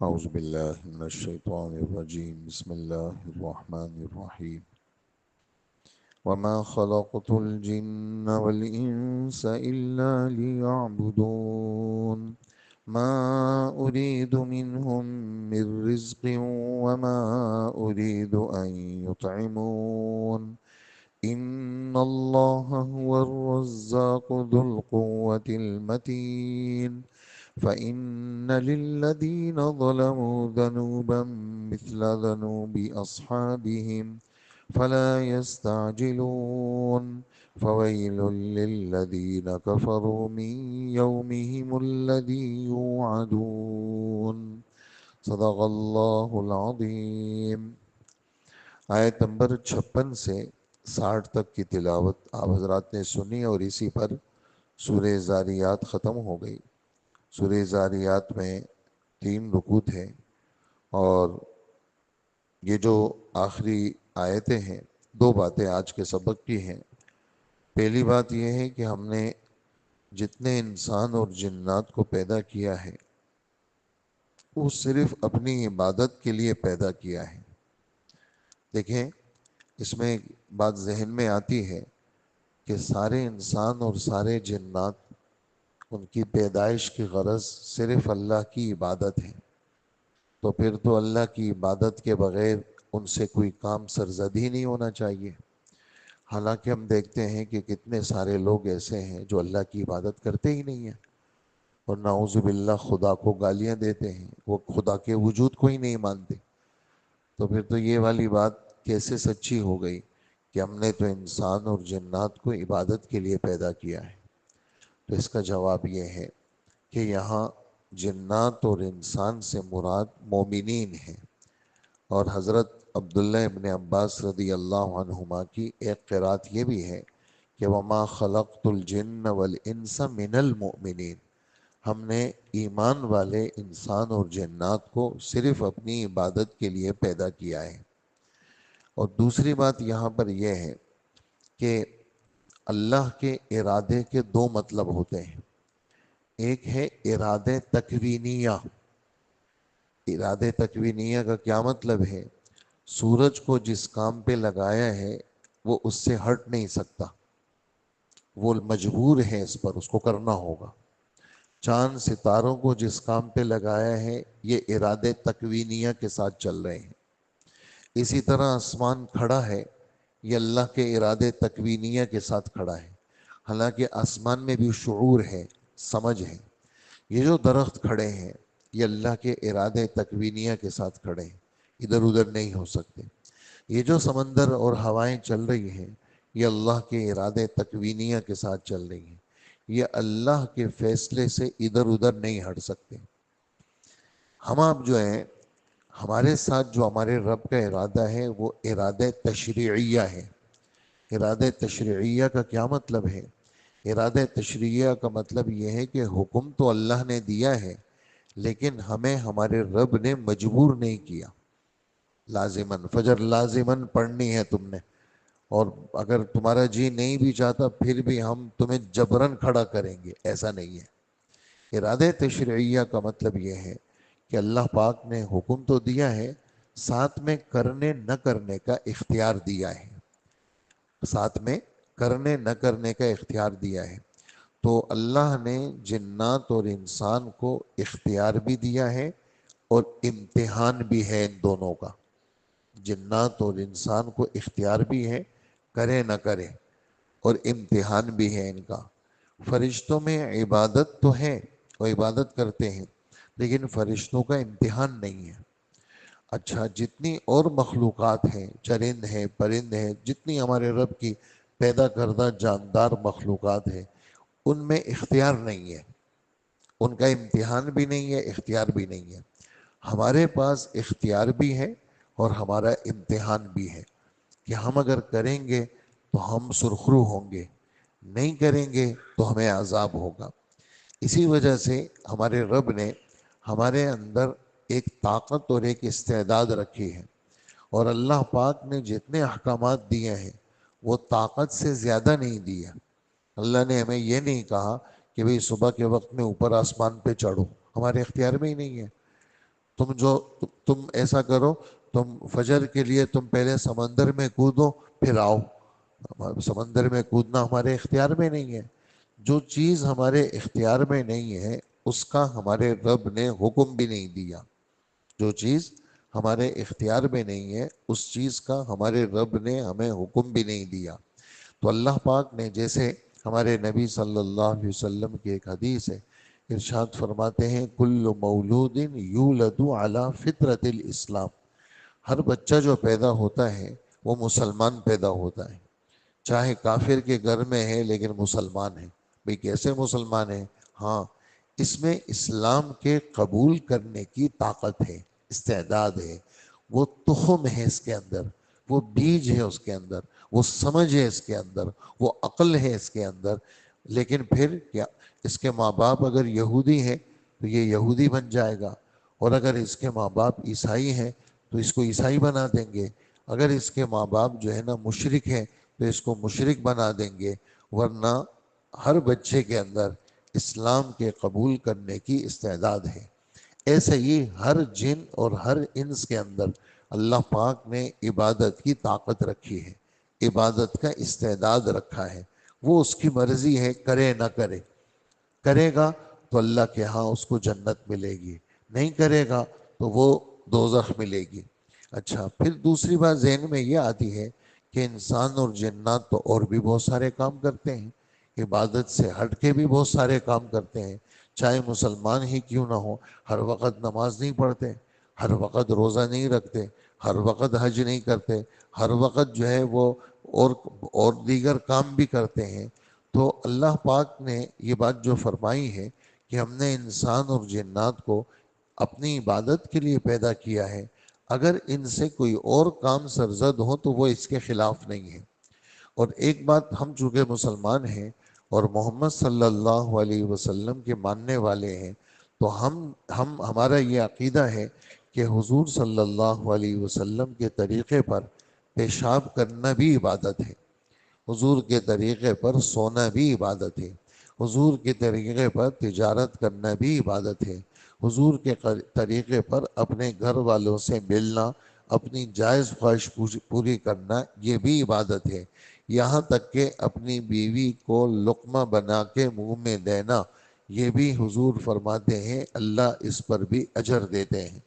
أعوذ بالله من الشيطان الرجيم بسم الله الرحمن الرحيم وما خلقت الجن والإنس إلا ليعبدون ما أريد منهم من رزق وما أريد أن يطعمون إن الله هو الرزاق ذو القوة المتين فإن للذين ظلموا ذنوبا مثل ذنوب أصحابهم فلا يستعجلون فويل للذين كفروا من يومهم الذي يوعدون صدق اللہ العظیم۔ آیت نمبر 56 سے 60 تک کی تلاوت آپ حضرات نے سنی اور اسی پر سورہ زاریات ختم ہو گئی۔ سورہ زاریات میں 3 رکوع تھے اور یہ جو آخری آیتیں ہیں 2 باتیں آج کے سبق کی ہیں۔ پہلی بات یہ ہے کہ ہم نے جتنے انسان اور جنات کو پیدا کیا ہے وہ صرف اپنی عبادت کے لیے پیدا کیا ہے۔ دیکھیں اس میں ایک بات ذہن میں آتی ہے کہ سارے انسان اور سارے جنات ان کی پیدائش کی غرض صرف اللہ کی عبادت ہے، تو پھر تو اللہ کی عبادت کے بغیر ان سے کوئی کام سرزد ہی نہیں ہونا چاہیے۔ حالانکہ ہم دیکھتے ہیں کہ کتنے سارے لوگ ایسے ہیں جو اللہ کی عبادت کرتے ہی نہیں ہیں اور نعوذ باللہ خدا کو گالیاں دیتے ہیں، وہ خدا کے وجود کو ہی نہیں مانتے۔ تو پھر تو یہ والی بات کیسے سچی ہو گئی کہ ہم نے تو انسان اور جنات کو عبادت کے لیے پیدا کیا ہے؟ تو اس کا جواب یہ ہے کہ یہاں جنات اور انسان سے مراد مومنین ہیں، اور حضرت عبداللہ ابن عباس رضی اللہ عنہما کی ایک قرات یہ بھی ہے کہ وَمَا خَلَقْتُ الْجِنَّ وَالْإِنسَ مِنَ الْمُؤْمِنِينَ، ہم نے ایمان والے انسان اور جنات کو صرف اپنی عبادت کے لیے پیدا کیا ہے۔ اور دوسری بات یہاں پر یہ ہے کہ اللہ کے ارادے کے 2 مطلب ہوتے ہیں۔ ایک ہے ارادے تکوینیہ۔ ارادے تکوینیہ کا کیا مطلب ہے؟ سورج کو جس کام پہ لگایا ہے وہ اس سے ہٹ نہیں سکتا، وہ مجبور ہے اس پر، اس کو کرنا ہوگا۔ چاند ستاروں کو جس کام پہ لگایا ہے یہ ارادے تکوینیہ کے ساتھ چل رہے ہیں۔ اسی طرح آسمان کھڑا ہے، یہ اللہ کے ارادے تکوینیہ کے ساتھ کھڑا ہے، حالانکہ آسمان میں بھی شعور ہے، سمجھ ہے۔ یہ جو درخت کھڑے ہیں یہ اللہ کے ارادے تکوینیہ کے ساتھ کھڑے ہیں، ادھر ادھر نہیں ہو سکتے۔ یہ جو سمندر اور ہوائیں چل رہی ہیں یہ اللہ کے ارادے تکوینیہ کے ساتھ چل رہی ہیں، یہ اللہ کے فیصلے سے ادھر ادھر نہیں ہٹ سکتے۔ ہم آپ جو ہیں ہمارے ساتھ جو ہمارے رب کا ارادہ ہے وہ ارادہ تشریعیہ ہے۔ ارادہ تشریعیہ کا کیا مطلب ہے؟ ارادہ تشریعیہ کا مطلب یہ ہے کہ حکم تو اللہ نے دیا ہے لیکن ہمیں ہمارے رب نے مجبور نہیں کیا۔ لازماً فجر لازماً پڑھنی ہے تم نے، اور اگر تمہارا جی نہیں بھی چاہتا پھر بھی ہم تمہیں جبراً کھڑا کریں گے، ایسا نہیں ہے۔ ارادہ تشریعیہ کا مطلب یہ ہے کہ اللہ پاک نے حکم تو دیا ہے، ساتھ میں کرنے نہ کرنے کا اختیار دیا ہے، ساتھ میں کرنے نہ کرنے کا اختیار دیا ہے۔ تو اللہ نے جنات اور انسان کو اختیار بھی دیا ہے اور امتحان بھی ہے ان دونوں کا۔ جنات اور انسان کو اختیار بھی ہے، کرے نہ کرے، اور امتحان بھی ہے ان کا۔ فرشتوں میں عبادت تو ہے، وہ عبادت کرتے ہیں، لیکن فرشتوں کا امتحان نہیں ہے۔ اچھا جتنی اور مخلوقات ہیں، چرند ہیں، پرند ہیں، جتنی ہمارے رب کی پیدا کردہ جاندار مخلوقات ہیں، ان میں اختیار نہیں ہے، ان کا امتحان بھی نہیں ہے، اختیار بھی نہیں ہے۔ ہمارے پاس اختیار بھی ہے اور ہمارا امتحان بھی ہے کہ ہم اگر کریں گے تو ہم سرخرو ہوں گے، نہیں کریں گے تو ہمیں عذاب ہوگا۔ اسی وجہ سے ہمارے رب نے ہمارے اندر ایک طاقت اور ایک استعداد رکھی ہے، اور اللہ پاک نے جتنے احکامات دیے ہیں وہ طاقت سے زیادہ نہیں دیا۔ اللہ نے ہمیں یہ نہیں کہا کہ بھئی صبح کے وقت میں اوپر آسمان پہ چڑھو، ہمارے اختیار میں ہی نہیں ہے۔ تم ایسا کرو، تم فجر کے لیے تم پہلے سمندر میں کودو پھر آؤ۔ سمندر میں کودنا ہمارے اختیار میں نہیں ہے۔ جو چیز ہمارے اختیار میں نہیں ہے اس کا ہمارے رب نے حکم بھی نہیں دیا۔ جو چیز ہمارے اختیار میں نہیں ہے اس چیز کا ہمارے رب نے ہمیں حکم بھی نہیں دیا۔ تو اللہ پاک نے جیسے ہمارے نبی صلی اللہ علیہ وسلم کی ایک حدیث ہے، ارشاد فرماتے ہیں کل مولود یولد علی فطرت الاسلام، ہر بچہ جو پیدا ہوتا ہے وہ مسلمان پیدا ہوتا ہے، چاہے کافر کے گھر میں ہے لیکن مسلمان ہے۔ بھئی کیسے مسلمان ہے؟ ہاں، اس میں اسلام کے قبول کرنے کی طاقت ہے، استعداد ہے، وہ تخم ہے اس کے اندر، وہ بیج ہے اس کے اندر، وہ سمجھ ہے اس کے اندر، وہ عقل ہے اس کے اندر۔ لیکن پھر کیا اس کے ماں باپ اگر یہودی ہیں تو یہ یہودی بن جائے گا، اور اگر اس کے ماں باپ عیسائی ہیں تو اس کو عیسائی بنا دیں گے، اگر اس کے ماں باپ جو ہے نا مشرک ہیں تو اس کو مشرک بنا دیں گے۔ ورنہ ہر بچے کے اندر اسلام کے قبول کرنے کی استعداد ہے۔ ایسے ہی ہر جن اور ہر انس کے اندر اللہ پاک نے عبادت کی طاقت رکھی ہے، عبادت کا استعداد رکھا ہے۔ وہ اس کی مرضی ہے کرے نہ کرے، کرے گا تو اللہ کے ہاں اس کو جنت ملے گی، نہیں کرے گا تو وہ دوزخ ملے گی۔ اچھا، پھر دوسری بات ذہن میں یہ آتی ہے کہ انسان اور جنات تو اور بھی بہت سارے کام کرتے ہیں، عبادت سے ہٹ کے بھی بہت سارے کام کرتے ہیں، چاہے مسلمان ہی کیوں نہ ہو۔ ہر وقت نماز نہیں پڑھتے، ہر وقت روزہ نہیں رکھتے، ہر وقت حج نہیں کرتے، ہر وقت جو ہے وہ اور دیگر کام بھی کرتے ہیں۔ تو اللہ پاک نے یہ بات جو فرمائی ہے کہ ہم نے انسان اور جنات کو اپنی عبادت کے لیے پیدا کیا ہے، اگر ان سے کوئی اور کام سرزد ہو تو وہ اس کے خلاف نہیں ہے۔ اور ایک بات، ہم چونکہ مسلمان ہیں اور محمد صلی اللہ علیہ وسلم کے ماننے والے ہیں، تو ہمارا یہ عقیدہ ہے کہ حضور صلی اللہ علیہ وسلم کے طریقے پر پیشاب کرنا بھی عبادت ہے، حضور کے طریقے پر سونا بھی عبادت ہے، حضور کے طریقے پر تجارت کرنا بھی عبادت ہے، حضور کے طریقے پر اپنے گھر والوں سے ملنا، اپنی جائز خواہش پوری کرنا، یہ بھی عبادت ہے۔ یہاں تک کہ اپنی بیوی کو لقمہ بنا کے منہ میں دینا، یہ بھی حضور فرماتے ہیں اللہ اس پر بھی اجر دیتے ہیں۔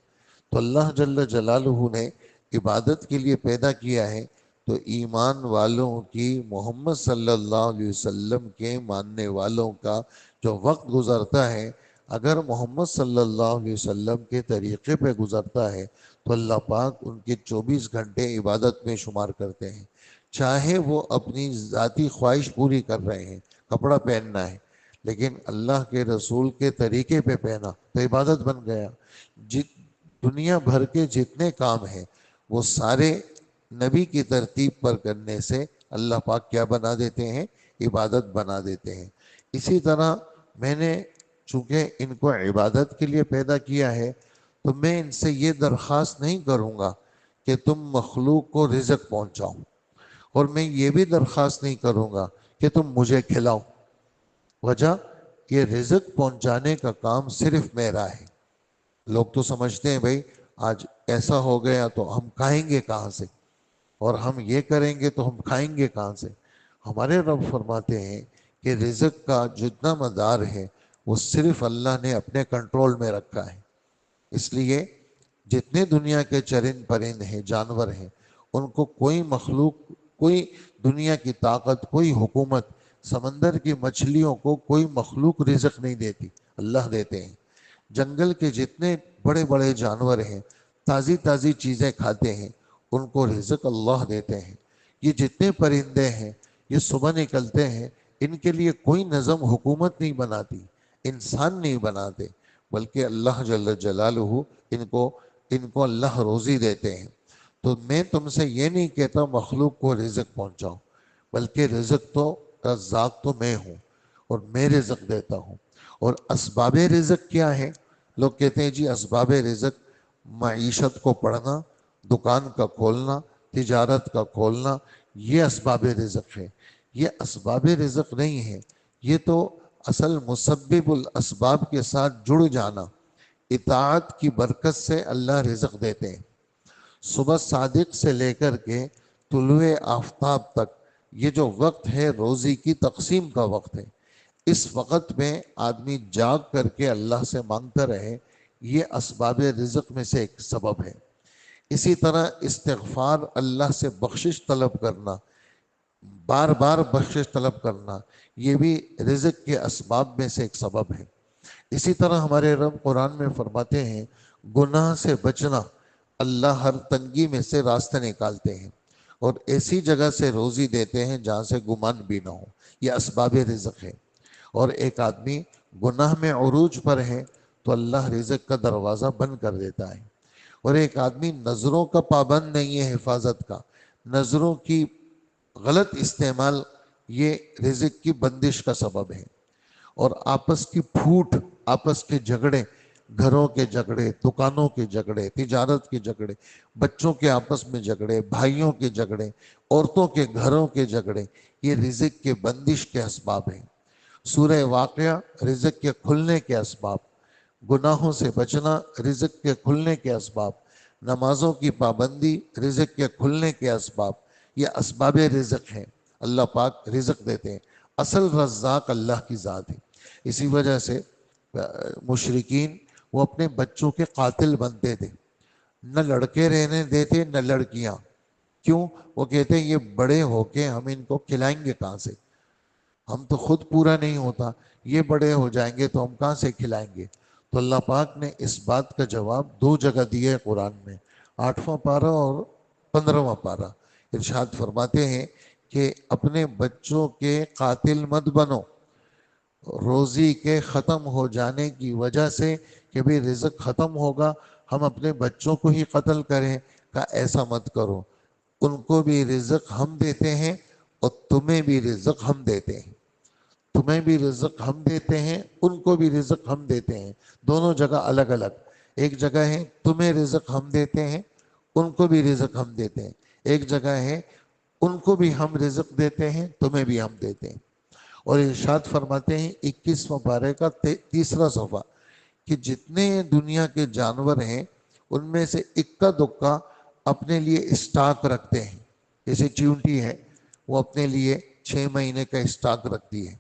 تو اللہ جل جلالہ نے عبادت کے لیے پیدا کیا ہے، تو ایمان والوں کی، محمد صلی اللہ علیہ وسلم کے ماننے والوں کا جو وقت گزرتا ہے، اگر محمد صلی اللہ علیہ وسلم کے طریقے پہ گزرتا ہے تو اللہ پاک ان کے 24 گھنٹے عبادت میں شمار کرتے ہیں۔ چاہے وہ اپنی ذاتی خواہش پوری کر رہے ہیں، کپڑا پہننا ہے لیکن اللہ کے رسول کے طریقے پہ پہنا تو عبادت بن گیا۔ دنیا بھر کے جتنے کام ہیں وہ سارے نبی کی ترتیب پر کرنے سے اللہ پاک کیا بنا دیتے ہیں؟ عبادت بنا دیتے ہیں۔ اسی طرح میں نے چونکہ ان کو عبادت کے لیے پیدا کیا ہے تو میں ان سے یہ درخواست نہیں کروں گا کہ تم مخلوق کو رزق پہنچاؤ، اور میں یہ بھی درخواست نہیں کروں گا کہ تم مجھے کھلاؤ۔ وجہ، یہ رزق پہنچانے کا کام صرف میرا ہے۔ لوگ تو سمجھتے ہیں بھائی آج ایسا ہو گیا تو ہم کھائیں گے کہاں سے، اور ہم یہ کریں گے تو ہم کھائیں گے کہاں سے۔ ہمارے رب فرماتے ہیں کہ رزق کا جتنا مدار ہے وہ صرف اللہ نے اپنے کنٹرول میں رکھا ہے۔ اس لیے جتنے دنیا کے چرند پرند ہیں، جانور ہیں، ان کو کوئی مخلوق، کوئی دنیا کی طاقت، کوئی حکومت، سمندر کی مچھلیوں کو کوئی مخلوق رزق نہیں دیتی، اللہ دیتے ہیں۔ جنگل کے جتنے بڑے بڑے جانور ہیں، تازی تازی چیزیں کھاتے ہیں، ان کو رزق اللہ دیتے ہیں۔ یہ جتنے پرندے ہیں یہ صبح نکلتے ہیں، ان کے لیے کوئی نظم حکومت نہیں بناتی، انسان نہیں بناتے، بلکہ اللہ جل جلالہ ان کو اللہ روزی دیتے ہیں۔ تو میں تم سے یہ نہیں کہتا مخلوق کو رزق پہنچاؤ، بلکہ رزق تو رزاق تو میں ہوں اور میں رزق دیتا ہوں۔ اور اسباب رزق کیا ہے؟ لوگ کہتے ہیں جی اسباب رزق معیشت کو پڑھنا، دکان کا کھولنا، تجارت کا کھولنا، یہ اسباب رزق ہے۔ یہ اسباب رزق نہیں ہے، یہ تو اصل مسبب الاسباب کے ساتھ جڑ جانا، اطاعت کی برکت سے اللہ رزق دیتے ہیں۔ صبح صادق سے لے کر کے طلوع آفتاب تک یہ جو وقت ہے روزی کی تقسیم کا وقت ہے، اس وقت میں آدمی جاگ کر کے اللہ سے مانگتا رہے، یہ اسباب رزق میں سے ایک سبب ہے۔ اسی طرح استغفار، اللہ سے بخشش طلب کرنا، بار بار بخشش طلب کرنا، یہ بھی رزق کے اسباب میں سے ایک سبب ہے۔ اسی طرح ہمارے رب قرآن میں فرماتے ہیں گناہ سے بچنا، اللہ ہر تنگی میں سے راستہ نکالتے ہیں اور ایسی جگہ سے روزی دیتے ہیں جہاں سے گمان بھی نہ ہو، یہ اسباب رزق ہے۔ اور ایک آدمی گناہ میں عروج پر ہے تو اللہ رزق کا دروازہ بند کر دیتا ہے۔ اور ایک آدمی نظروں کا پابند نہیں ہے، حفاظت کا، نظروں کی غلط استعمال یہ رزق کی بندش کا سبب ہے۔ اور آپس کی پھوٹ، آپس کے جھگڑے، گھروں کے جھگڑے، دکانوں کے جھگڑے، تجارت کے جھگڑے، بچوں کے آپس میں جھگڑے، بھائیوں کے جھگڑے، عورتوں کے گھروں کے جھگڑے، یہ رزق کے بندش کے اسباب ہیں۔ سورہ واقعہ رزق کے کھلنے کے اسباب، گناہوں سے بچنا رزق کے کھلنے کے اسباب، نمازوں کی پابندی رزق کے کھلنے کے اسباب، یہ اسباب رزق ہیں۔ اللہ پاک رزق دیتے ہیں، اصل رزاق اللہ کی ذات ہے۔ اسی وجہ سے مشرکین وہ اپنے بچوں کے قاتل بنتے تھے، نہ لڑکے رہنے دیتے نہ لڑکیاں۔ کیوں؟ وہ کہتے ہیں یہ بڑے ہو کے ہم ان کو کھلائیں گے کہاں سے، ہم تو خود پورا نہیں ہوتا، یہ بڑے ہو جائیں گے تو ہم کہاں سے کھلائیں گے۔ تو اللہ پاک نے اس بات کا جواب دو جگہ دیا ہے قرآن میں، 8واں پارہ اور 15واں پارہ۔ ارشاد فرماتے ہیں کہ اپنے بچوں کے قاتل مت بنو، روزی کے ختم ہو جانے کی وجہ سے کہ بھی رزق ختم ہوگا ہم اپنے بچوں کو ہی قتل کریں، کہ ایسا مت کرو، ان کو بھی رزق ہم دیتے ہیں اور تمہیں بھی رزق ہم دیتے ہیں، تمہیں بھی رزق ہم دیتے ہیں، ان کو بھی رزق ہم دیتے ہیں، دونوں جگہ الگ الگ۔ ایک جگہ ہے تمہیں رزق ہم دیتے ہیں، ان کو بھی رزق ہم دیتے ہیں، ایک جگہ ہے ان کو بھی ہم رزق دیتے ہیں، تمہیں بھی ہم دیتے ہیں۔ اور ارشاد فرماتے ہیں 21واں پارے کا 3واں صفحہ کہ جتنے دنیا کے جانور ہیں ان میں سے اکا دکا اپنے لیے اسٹاک رکھتے ہیں، جیسے چیونٹی ہے وہ اپنے لیے 6 مہینے کا اسٹاک رکھتی ہے،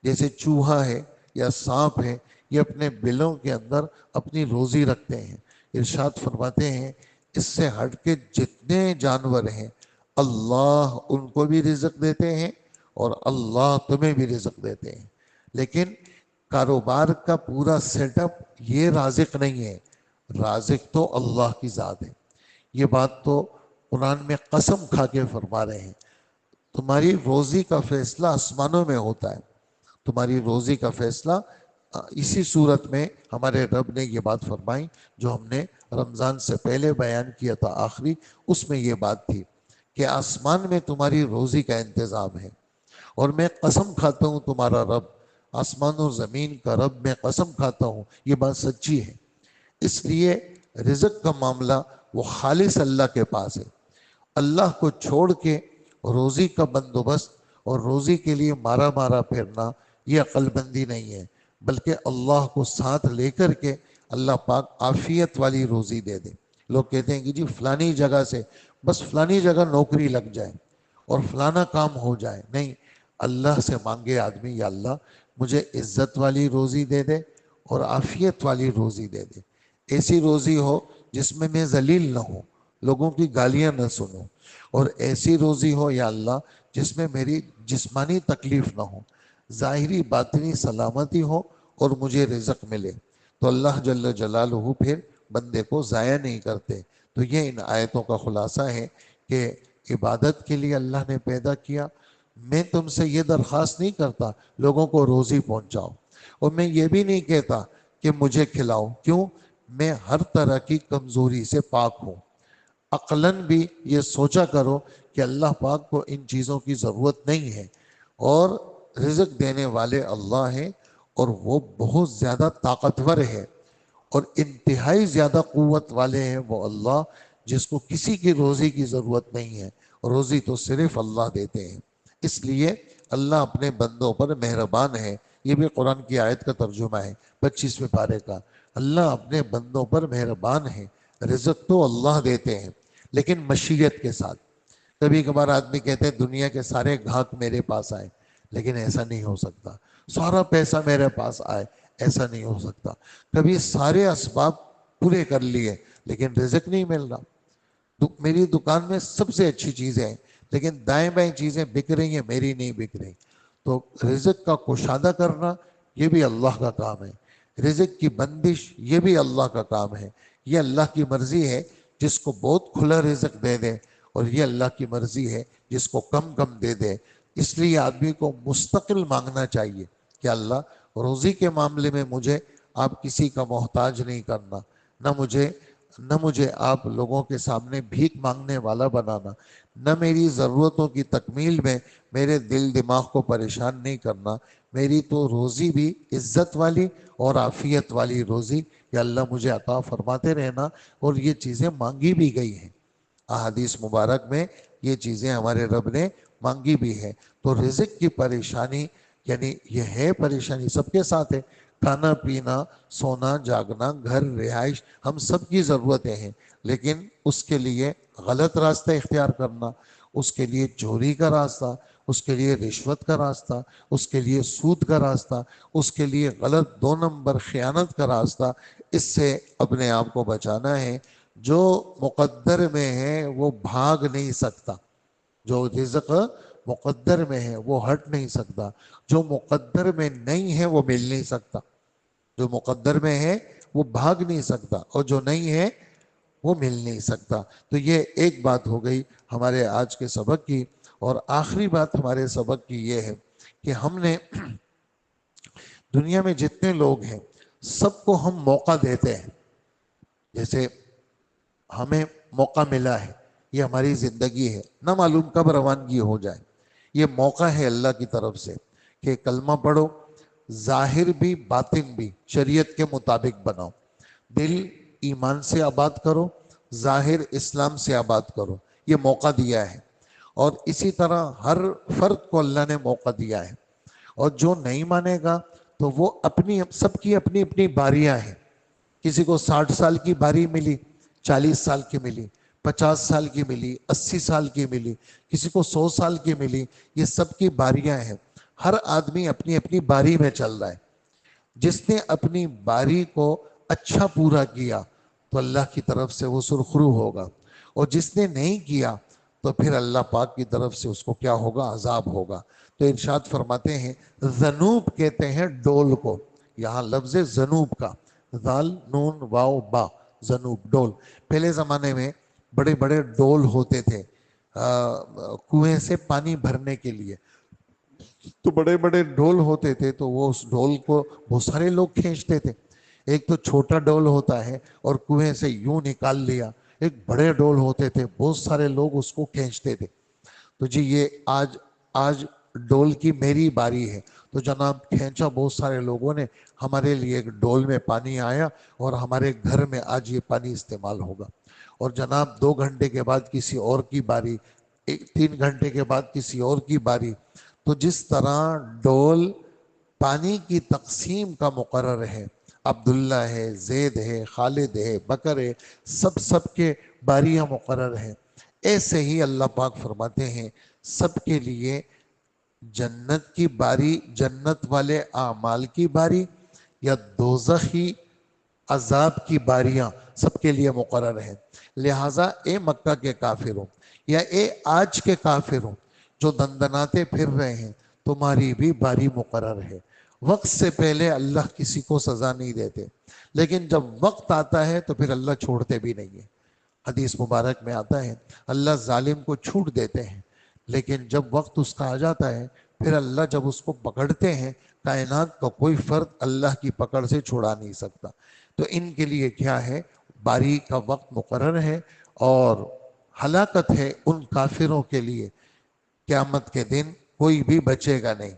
جیسے چوہا ہے یا سانپ ہے یہ اپنے بلوں کے اندر اپنی روزی رکھتے ہیں۔ ارشاد فرماتے ہیں اس سے ہٹ کے جتنے جانور ہیں اللہ ان کو بھی رزق دیتے ہیں اور اللہ تمہیں بھی رزق دیتے ہیں، لیکن کاروبار کا پورا سیٹ اپ یہ رازق نہیں ہے، رازق تو اللہ کی ذات ہے۔ یہ بات تو قرآن میں قسم کھا کے فرما رہے ہیں، تمہاری روزی کا فیصلہ آسمانوں میں ہوتا ہے، تمہاری روزی کا فیصلہ اسی صورت میں ہمارے رب نے یہ بات فرمائی جو ہم نے رمضان سے پہلے بیان کیا تھا، آخری اس میں یہ بات تھی کہ آسمان میں تمہاری روزی کا انتظام ہے، اور میں قسم کھاتا ہوں تمہارا رب، آسمان اور زمین کا رب میں قسم کھاتا ہوں یہ بات سچی ہے۔ اس لیے رزق کا معاملہ وہ خالص اللہ کے پاس ہے، اللہ کو چھوڑ کے روزی کا بندوبست اور روزی کے لیے مارا مارا پھرنا یہ عقل بندی نہیں ہے، بلکہ اللہ کو ساتھ لے کر کے اللہ پاک عافیت والی روزی دے دے۔ لوگ کہتے ہیں کہ جی فلانی جگہ سے بس فلانی جگہ نوکری لگ جائے اور فلانا کام ہو جائے، نہیں، اللہ سے مانگے آدمی یا اللہ مجھے عزت والی روزی دے دے اور عافیت والی روزی دے دے، ایسی روزی ہو جس میں میں ذلیل نہ ہوں، لوگوں کی گالیاں نہ سنوں، اور ایسی روزی ہو یا اللہ جس میں میری جسمانی تکلیف نہ ہو، ظاہری باطنی سلامتی ہو اور مجھے رزق ملے۔ تو اللہ جل جلالہ پھر بندے کو ضائع نہیں کرتے۔ تو یہ ان آیتوں کا خلاصہ ہے کہ عبادت کے لیے اللہ نے پیدا کیا۔ میں تم سے یہ درخواست نہیں کرتا لوگوں کو روزی پہنچاؤ، اور میں یہ بھی نہیں کہتا کہ مجھے کھلاؤ، کیوں؟ میں ہر طرح کی کمزوری سے پاک ہوں۔ عقلاً بھی یہ سوچا کرو کہ اللہ پاک کو ان چیزوں کی ضرورت نہیں ہے، اور رزق دینے والے اللہ ہیں، اور وہ بہت زیادہ طاقتور ہے اور انتہائی زیادہ قوت والے ہیں وہ اللہ، جس کو کسی کی روزی کی ضرورت نہیں ہے، روزی تو صرف اللہ دیتے ہیں۔ اس لیے اللہ اپنے بندوں پر مہربان ہے۔ یہ بھی قرآن کی آیت کا ترجمہ ہے 25ویں پارے کا۔ اللہ اپنے بندوں پر مہربان ہے، رزق تو اللہ دیتے ہیں لیکن مشیت کے ساتھ۔ کبھی کبھار آدمی کہتے ہیں دنیا کے سارے گاہک میرے پاس آئے، لیکن ایسا نہیں ہو سکتا۔ سارا پیسہ میرے پاس آئے، ایسا نہیں ہو سکتا۔ کبھی سارے اسباب پورے کر لیے لیکن رزق نہیں مل رہا۔ میری دکان میں سب سے اچھی چیزیں ہیں لیکن دائیں بائیں چیزیں بک رہی ہیں، میری نہیں بک رہی۔ تو رزق کا کشادہ کرنا یہ بھی اللہ کا کام ہے، رزق کی بندش یہ بھی اللہ کا کام ہے۔ یہ اللہ کی مرضی ہے جس کو بہت کھلا رزق دے دے، اور یہ اللہ کی مرضی ہے جس کو کم کم دے دے۔ اس لیے آدمی کو مستقل مانگنا چاہیے کہ اللہ روزی کے معاملے میں مجھے آپ کسی کا محتاج نہیں کرنا، نہ مجھے آپ لوگوں کے سامنے بھیک مانگنے والا بنانا، نہ میری ضرورتوں کی تکمیل میں میرے دل دماغ کو پریشان نہیں کرنا۔ میری تو روزی بھی عزت والی اور عافیت والی روزی یا اللہ مجھے عطا فرماتے رہنا۔ اور یہ چیزیں مانگی بھی گئی ہیں، احادیث مبارک میں یہ چیزیں ہمارے رب نے مانگی بھی ہے۔ تو رزق کی پریشانی یعنی یہ ہے پریشانی سب کے ساتھ ہے، کھانا پینا، سونا جاگنا، گھر رہائش، ہم سب کی ضرورتیں ہیں، لیکن اس کے لیے غلط راستہ اختیار کرنا، اس کے لیے چوری کا راستہ، اس کے لیے رشوت کا راستہ، اس کے لیے سود کا راستہ، اس کے لیے غلط 2 نمبر خیانت کا راستہ، اس سے اپنے آپ کو بچانا ہے۔ جو مقدر میں ہے وہ بھاگ نہیں سکتا، جو رزق مقدر میں ہے وہ ہٹ نہیں سکتا، جو مقدر میں نہیں ہے وہ مل نہیں سکتا۔ جو مقدر میں ہے وہ بھاگ نہیں سکتا، اور جو نہیں ہے وہ مل نہیں سکتا۔ تو یہ ایک بات ہو گئی ہمارے آج کے سبق کی۔ اور آخری بات ہمارے سبق کی یہ ہے کہ ہم نے دنیا میں جتنے لوگ ہیں سب کو ہم موقع دیتے ہیں، جیسے ہمیں موقع ملا ہے، یہ ہماری زندگی ہے، نہ معلوم کب روانگی ہو جائے۔ یہ موقع ہے اللہ کی طرف سے کہ کلمہ پڑھو، ظاہر بھی باطن بھی شریعت کے مطابق بناؤ، دل ایمان سے آباد کرو، ظاہر اسلام سے آباد کرو، یہ موقع دیا ہے۔ اور اسی طرح ہر فرد کو اللہ نے موقع دیا ہے، اور جو نہیں مانے گا تو وہ سب کی اپنی اپنی باریاں ہیں۔ کسی کو 60 سال کی باری ملی، 40 سال کی ملی، 50 سال کی ملی، 80 سال کی ملی، کسی کو 100 سال کی ملی، یہ سب کی باریاں ہیں۔ ہر آدمی اپنی اپنی باری میں چل رہا ہے۔ جس نے اپنی باری کو اچھا پورا کیا تو اللہ کی طرف سے وہ سرخرو ہوگا، اور جس نے نہیں کیا تو پھر اللہ پاک کی طرف سے اس کو کیا ہوگا؟ عذاب ہوگا۔ تو ارشاد فرماتے ہیں، ذنوب کہتے ہیں ڈول کو، یہاں لفظ ذنوب کا، ذال نون واو با، ذنوب ڈول۔ پہلے زمانے میں بڑے بڑے ڈول ہوتے تھے کنویں سے پانی بھرنے کے لیے، تو بڑے بڑے ڈول ہوتے تھے، تو وہ اس ڈول کو بہت سارے لوگ کھینچتے تھے۔ ایک تو چھوٹا ڈول ہوتا ہے اور کنویں سے یوں نکال لیا، ایک بڑے ڈول ہوتے تھے، بہت سارے لوگ اس کو کھینچتے تھے۔ تو جی یہ آج ڈول کی میری باری ہے، تو جناب کھینچا بہت سارے لوگوں نے، ہمارے لیے ایک ڈول میں پانی آیا اور ہمارے گھر میں آج یہ پانی استعمال ہوگا۔ اور جناب 2 گھنٹے کے بعد کسی اور کی باری، 3 گھنٹے کے بعد کسی اور کی باری۔ تو جس طرح ڈول پانی کی تقسیم کا مقرر ہے، عبداللہ ہے، زید ہے، خالد ہے، بکر ہے، سب کے باریاں مقرر ہیں، ایسے ہی اللہ پاک فرماتے ہیں سب کے لیے جنت کی باری، جنت والے اعمال کی باری، یا دوزخی عذاب کی باریاں سب کے لیے مقرر ہیں۔ لہٰذا اے مکہ کے کافروں، یا اے آج کے کافروں جو دندناتے پھر رہے ہیں، تمہاری بھی باری مقرر ہے۔ وقت سے پہلے اللہ کسی کو سزا نہیں دیتے، لیکن جب وقت آتا ہے تو پھر اللہ چھوڑتے بھی نہیں ہیں۔ حدیث مبارک میں آتا ہے اللہ ظالم کو چھوٹ دیتے ہیں، لیکن جب وقت اس کا آ جاتا ہے پھر اللہ جب اس کو پکڑتے ہیں، کائنات کا کوئی فرد اللہ کی پکڑ سے چھڑا نہیں سکتا۔ تو ان کے لیے کیا ہے؟ باری کا وقت مقرر ہے، اور ہلاکت ہے ان کافروں کے لیے، قیامت کے دن کوئی بھی بچے گا نہیں۔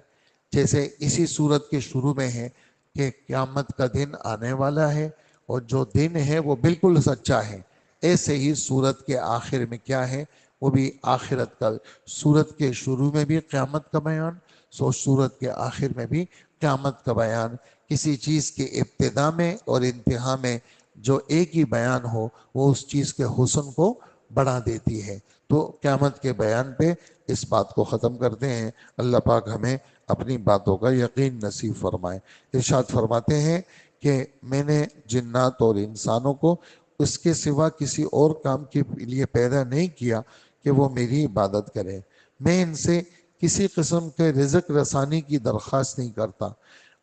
جیسے اسی صورت کے شروع میں ہے کہ قیامت کا دن آنے والا ہے، اور جو دن ہے وہ بالکل سچا ہے، ایسے ہی صورت کے آخر میں کیا ہے؟ وہ بھی آخرت کا، صورت کے شروع میں بھی قیامت کا بیان، صورت کے آخر میں بھی قیامت کا بیان، کسی چیز کے ابتدا میں اور انتہا میں جو ایک ہی بیان ہو وہ اس چیز کے حسن کو بڑھا دیتی ہے۔ تو قیامت کے بیان پہ اس بات کو ختم کرتے ہیں۔ اللہ پاک ہمیں اپنی باتوں کا یقین نصیب فرمائے۔ ارشاد فرماتے ہیں کہ میں نے جنات اور انسانوں کو اس کے سوا کسی اور کام کے لیے پیدا نہیں کیا کہ وہ میری عبادت کریں۔ میں ان سے کسی قسم کے رزق رسانی کی درخواست نہیں کرتا،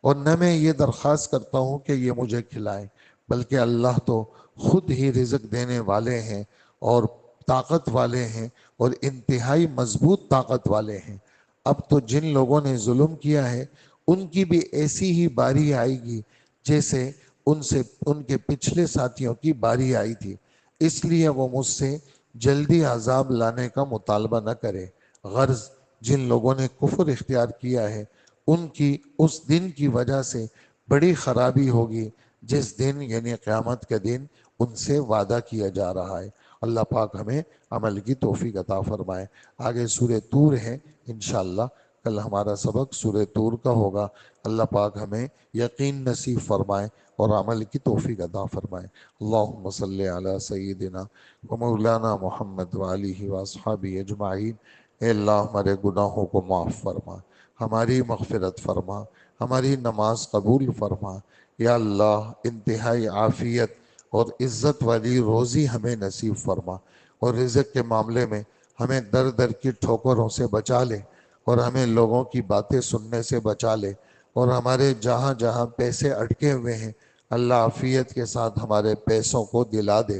اور نہ میں یہ درخواست کرتا ہوں کہ یہ مجھے کھلائیں، بلکہ اللہ تو خود ہی رزق دینے والے ہیں اور طاقت والے ہیں اور انتہائی مضبوط طاقت والے ہیں۔ اب تو جن لوگوں نے ظلم کیا ہے ان کی بھی ایسی ہی باری آئے گی جیسے ان کے پچھلے ساتھیوں کی باری آئی تھی، اس لیے وہ مجھ سے جلدی عذاب لانے کا مطالبہ نہ کرے۔ غرض جن لوگوں نے کفر اختیار کیا ہے ان کی اس دن کی وجہ سے بڑی خرابی ہوگی جس دن یعنی قیامت کے دن ان سے وعدہ کیا جا رہا ہے۔ اللہ پاک ہمیں عمل کی توفیق عطا فرمائے۔ آگے سورہ طور ہے، انشاءاللہ کل ہمارا سبق سورہ طور کا ہوگا۔ اللہ پاک ہمیں یقین نصیب فرمائے اور عمل کی توفیق عطا فرمائے۔ اللہم صلی علی سیدنا و مولانا محمد وآلہ واصحابہ اجمعین۔ اے اللہ ہمارے گناہوں کو معاف فرما، ہماری مغفرت فرما، ہماری نماز قبول فرما۔ یا اللہ انتہائی عافیت اور عزت والی روزی ہمیں نصیب فرما، اور رزق کے معاملے میں ہمیں در در کی ٹھوکروں سے بچا لے، اور ہمیں لوگوں کی باتیں سننے سے بچا لے، اور ہمارے جہاں جہاں پیسے اٹکے ہوئے ہیں اللہ عافیت کے ساتھ ہمارے پیسوں کو دلا دے،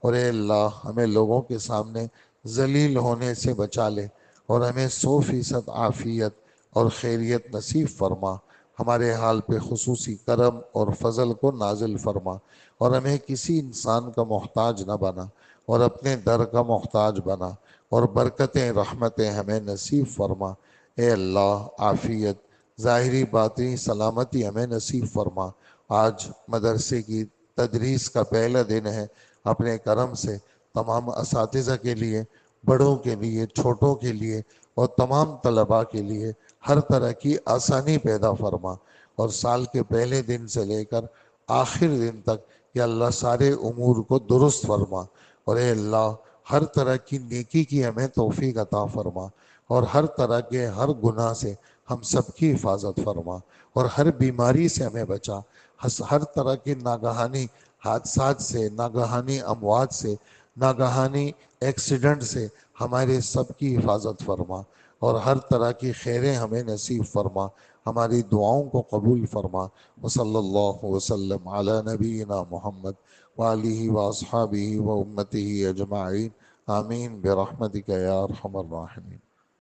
اور اے اللہ ہمیں لوگوں کے سامنے ذلیل ہونے سے بچا لے، اور ہمیں 100% عافیت اور خیریت نصیب فرما۔ ہمارے حال پہ خصوصی کرم اور فضل کو نازل فرما، اور ہمیں کسی انسان کا محتاج نہ بنا اور اپنے در کا محتاج بنا، اور برکتیں رحمتیں ہمیں نصیب فرما۔ اے اللہ عافیت ظاہری باطنی سلامتی ہمیں نصیب فرما۔ آج مدرسے کی تدریس کا پہلا دن ہے، اپنے کرم سے تمام اساتذہ کے لیے، بڑوں کے لیے، چھوٹوں کے لیے اور تمام طلباء کے لیے ہر طرح کی آسانی پیدا فرما، اور سال کے پہلے دن سے لے کر آخر دن تک یا اللہ سارے امور کو درست فرما، اور اے اللہ ہر طرح کی نیکی کی ہمیں توفیق عطا فرما، اور ہر طرح کے ہر گناہ سے ہم سب کی حفاظت فرما، اور ہر بیماری سے ہمیں بچا، ہر طرح کے ناگہانی حادثات سے، ناگہانی اموات سے، ناگہانی ایکسیڈنٹ سے ہمارے سب کی حفاظت فرما، اور ہر طرح کی خیریں ہمیں نصیب فرما، ہماری دعاؤں کو قبول فرما۔ وصلی اللہ وسلم علی نبینا محمد وآلہ واصحابہ و امتہ اجمعین، آمین برحمتک یا ارحم الراحمین۔